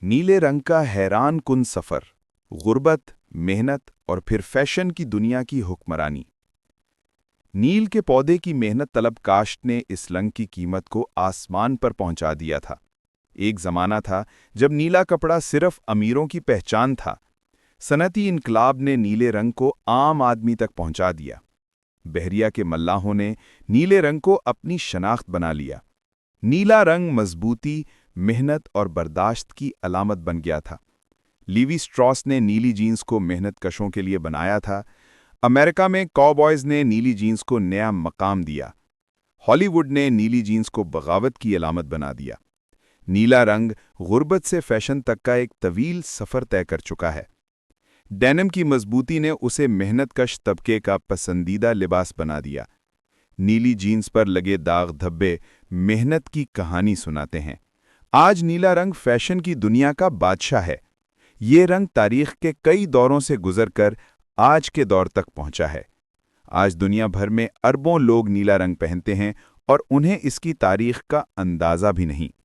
نیلے رنگ کا حیران کن سفر، غربت، محنت اور پھر فیشن کی دنیا کی حکمرانی۔ نیل کے پودے کی محنت طلب کاشت نے اس رنگ کی قیمت کو آسمان پر پہنچا دیا تھا۔ ایک زمانہ تھا جب نیلا کپڑا صرف امیروں کی پہچان تھا۔ صنعتی انقلاب نے نیلے رنگ کو عام آدمی تک پہنچا دیا۔ بحریہ کے ملاحوں نے نیلے رنگ کو اپنی شناخت بنا لیا۔ نیلا رنگ مضبوطی، محنت اور برداشت کی علامت بن گیا تھا۔ لیوی اسٹراس نے نیلی جینز کو محنت کشوں کے لیے بنایا تھا۔ امریکہ میں کاؤبوائز نے نیلی جینز کو نیا مقام دیا۔ ہالی ووڈ نے نیلی جینز کو بغاوت کی علامت بنا دیا۔ نیلا رنگ غربت سے فیشن تک کا ایک طویل سفر طے کر چکا ہے۔ ڈینم کی مضبوطی نے اسے محنت کش طبقے کا پسندیدہ لباس بنا دیا۔ نیلی جینز پر لگے داغ دھبے محنت کی کہانی سناتے ہیں۔ آج نیلا رنگ فیشن کی دنیا کا بادشاہ ہے۔ یہ رنگ تاریخ کے کئی دوروں سے گزر کر آج کے دور تک پہنچا ہے۔ آج دنیا بھر میں اربوں لوگ نیلا رنگ پہنتے ہیں اور انہیں اس کی تاریخ کا اندازہ بھی نہیں۔